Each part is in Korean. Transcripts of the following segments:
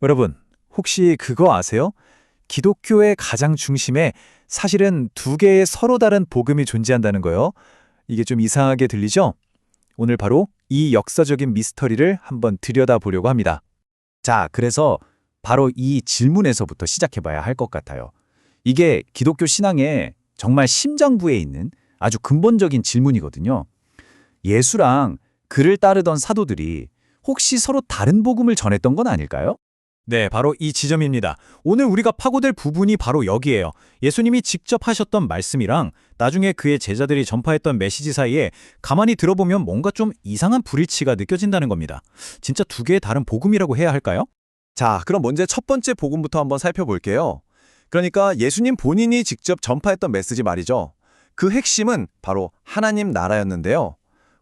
여러분, 혹시 그거 아세요? 기독교의 가장 중심에 사실은 두 개의 서로 다른 복음이 존재한다는 거요. 이게 좀 이상하게 들리죠? 오늘 바로 이 역사적인 미스터리를 한번 들여다보려고 합니다. 자, 그래서 바로 이 질문에서부터 시작해봐야 할 것 같아요. 이게 기독교 신앙의 정말 심장부에 있는 아주 근본적인 질문이거든요. 예수랑 그를 따르던 사도들이 혹시 서로 다른 복음을 전했던 건 아닐까요? 네, 바로 이 지점입니다. 오늘 우리가 파고들 부분이 바로 여기예요. 예수님이 직접 하셨던 말씀이랑 나중에 그의 제자들이 전파했던 메시지 사이에 가만히 들어보면 뭔가 좀 이상한 불일치가 느껴진다는 겁니다. 진짜 두 개의 다른 복음이라고 해야 할까요? 자, 그럼 먼저 첫 번째 복음부터 한번 살펴볼게요. 그러니까 예수님 본인이 직접 전파했던 메시지 말이죠. 그 핵심은 바로 하나님 나라였는데요.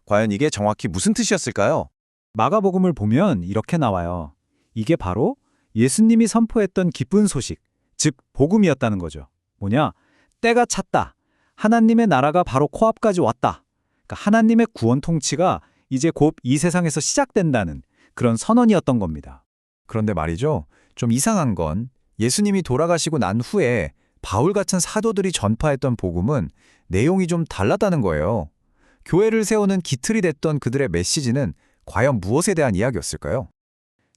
과연 이게 정확히 무슨 뜻이었을까요? 마가복음을 보면 이렇게 나와요. 이게 바로 예수님이 선포했던 기쁜 소식, 즉 복음이었다는 거죠. 뭐냐? 때가 찼다. 하나님의 나라가 바로 코앞까지 왔다. 그러니까 하나님의 구원 통치가 이제 곧 이 세상에서 시작된다는 그런 선언이었던 겁니다. 그런데 말이죠. 좀 이상한 건 예수님이 돌아가시고 난 후에 바울 같은 사도들이 전파했던 복음은 내용이 좀 달랐다는 거예요. 교회를 세우는 기틀이 됐던 그들의 메시지는 과연 무엇에 대한 이야기였을까요?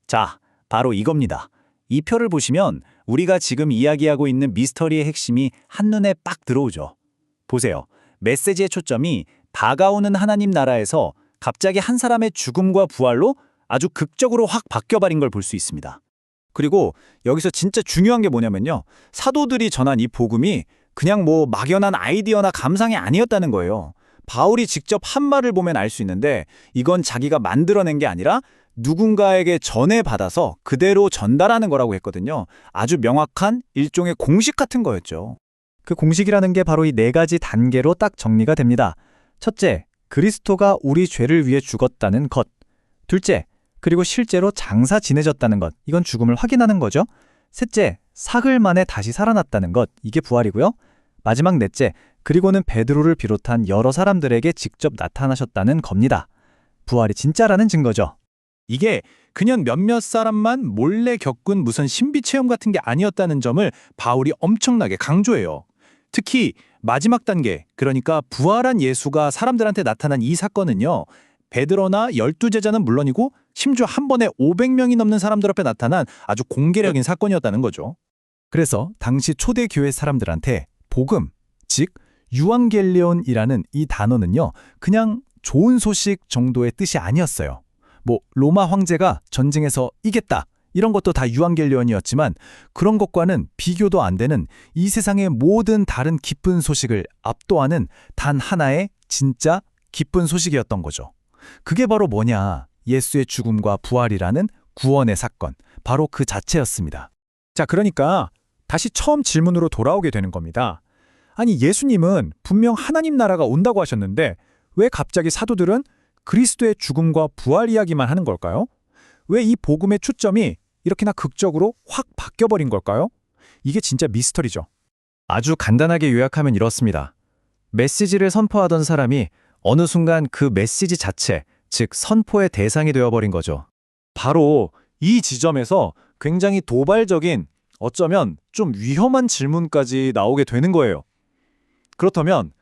자, 바로 이겁니다. 이 표를 보시면 우리가 지금 이야기하고 있는 미스터리의 핵심이 한눈에 딱 들어오죠. 보세요. 메시지의 초점이 다가오는 하나님 나라에서 갑자기 한 사람의 죽음과 부활로 아주 극적으로 확 바뀌어버린 걸 볼 수 있습니다. 그리고 여기서 진짜 중요한 게 뭐냐면요. 사도들이 전한 이 복음이 그냥 뭐 막연한 아이디어나 감상이 아니었다는 거예요. 바울이 직접 한 말을 보면 알 수 있는데 이건 자기가 만들어낸 게 아니라 누군가에게 전해받아서 그대로 전달하는 거라고 했거든요. 아주 명확한 일종의 공식 같은 거였죠. 그 공식이라는 게 바로 이 네 가지 단계로 딱 정리가 됩니다. 첫째, 그리스도가 우리 죄를 위해 죽었다는 것. 둘째, 그리고 실제로 장사 지내졌다는 것. 이건 죽음을 확인하는 거죠. 셋째, 사흘 만에 다시 살아났다는 것. 이게 부활이고요. 마지막 넷째, 그리고는 베드로를 비롯한 여러 사람들에게 직접 나타나셨다는 겁니다. 부활이 진짜라는 증거죠. 이게 그냥 몇몇 사람만 몰래 겪은 무슨 신비 체험 같은 게 아니었다는 점을 바울이 엄청나게 강조해요. 특히 마지막 단계, 그러니까 부활한 예수가 사람들한테 나타난 이 사건은요. 베드로나 12제자는 물론이고 심지어 한 번에 500명이 넘는 사람들 앞에 나타난 아주 공개적인 사건이었다는 거죠. 그래서 당시 초대 교회 사람들한테 복음, 즉 유앙겔리온이라는 이 단어는요. 그냥 좋은 소식 정도의 뜻이 아니었어요. 뭐 로마 황제가 전쟁에서 이겼다. 이런 것도 다 유앙겔리온이었지만 그런 것과는 비교도 안 되는 이 세상의 모든 다른 기쁜 소식을 압도하는 단 하나의 진짜 기쁜 소식이었던 거죠. 그게 바로 뭐냐? 예수의 죽음과 부활이라는 구원의 사건, 바로 그 자체였습니다. 자, 그러니까 다시 처음 질문으로 돌아오게 되는 겁니다. 아니, 예수님은 분명 하나님 나라가 온다고 하셨는데 왜 갑자기 사도들은 그리스도의 죽음과 부활 이야기만 하는 걸까요? 왜 이 복음의 초점이 이렇게나 극적으로 확 바뀌어버린 걸까요? 이게 진짜 미스터리죠. 아주 간단하게 요약하면 이렇습니다. 메시지를 선포하던 사람이 어느 순간 그 메시지 자체, 즉 선포의 대상이 되어버린 거죠. 바로 이 지점에서 굉장히 도발적인, 어쩌면 좀 위험한 질문까지 나오게 되는 거예요. 그렇다면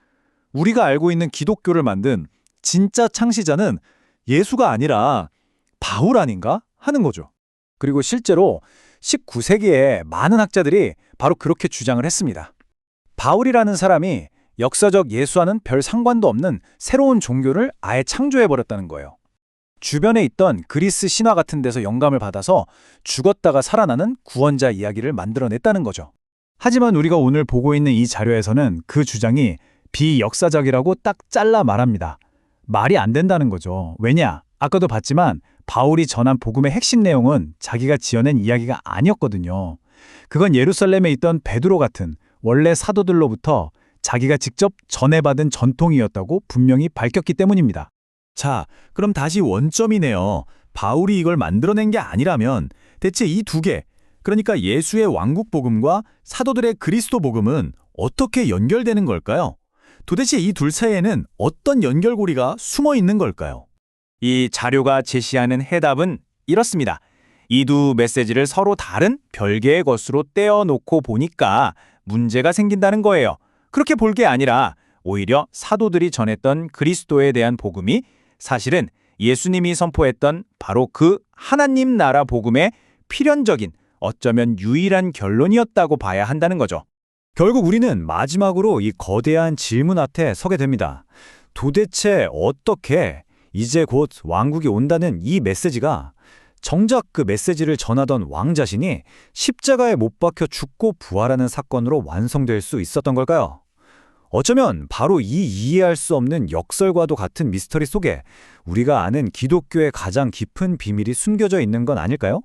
우리가 알고 있는 기독교를 만든 진짜 창시자는 예수가 아니라 바울 아닌가 하는 거죠. 그리고 실제로 19세기에 많은 학자들이 바로 그렇게 주장을 했습니다. 바울이라는 사람이 역사적 예수와는 별 상관도 없는 새로운 종교를 아예 창조해버렸다는 거예요. 주변에 있던 그리스 신화 같은 데서 영감을 받아서 죽었다가 살아나는 구원자 이야기를 만들어냈다는 거죠. 하지만 우리가 오늘 보고 있는 이 자료에서는 그 주장이 비역사적이라고 딱 잘라 말합니다. 말이 안 된다는 거죠. 왜냐? 아까도 봤지만 바울이 전한 복음의 핵심 내용은 자기가 지어낸 이야기가 아니었거든요. 그건 예루살렘에 있던 베드로 같은 원래 사도들로부터 자기가 직접 전해받은 전통이었다고 분명히 밝혔기 때문입니다. 자, 그럼 다시 원점이네요. 바울이 이걸 만들어낸 게 아니라면 대체 이 두 개, 그러니까 예수의 왕국 복음과 사도들의 그리스도 복음은 어떻게 연결되는 걸까요? 도대체 이 둘 사이에는 어떤 연결고리가 숨어 있는 걸까요? 이 자료가 제시하는 해답은 이렇습니다. 이 두 메시지를 서로 다른 별개의 것으로 떼어놓고 보니까 문제가 생긴다는 거예요. 그렇게 볼 게 아니라 오히려 사도들이 전했던 그리스도에 대한 복음이 사실은 예수님이 선포했던 바로 그 하나님 나라 복음의 필연적인, 어쩌면 유일한 결론이었다고 봐야 한다는 거죠. 결국 우리는 마지막으로 이 거대한 질문 앞에 서게 됩니다. 도대체 어떻게 이제 곧 왕국이 온다는 이 메시지가 정작 그 메시지를 전하던 왕 자신이 십자가에 못 박혀 죽고 부활하는 사건으로 완성될 수 있었던 걸까요? 어쩌면 바로 이 이해할 수 없는 역설과도 같은 미스터리 속에 우리가 아는 기독교의 가장 깊은 비밀이 숨겨져 있는 건 아닐까요?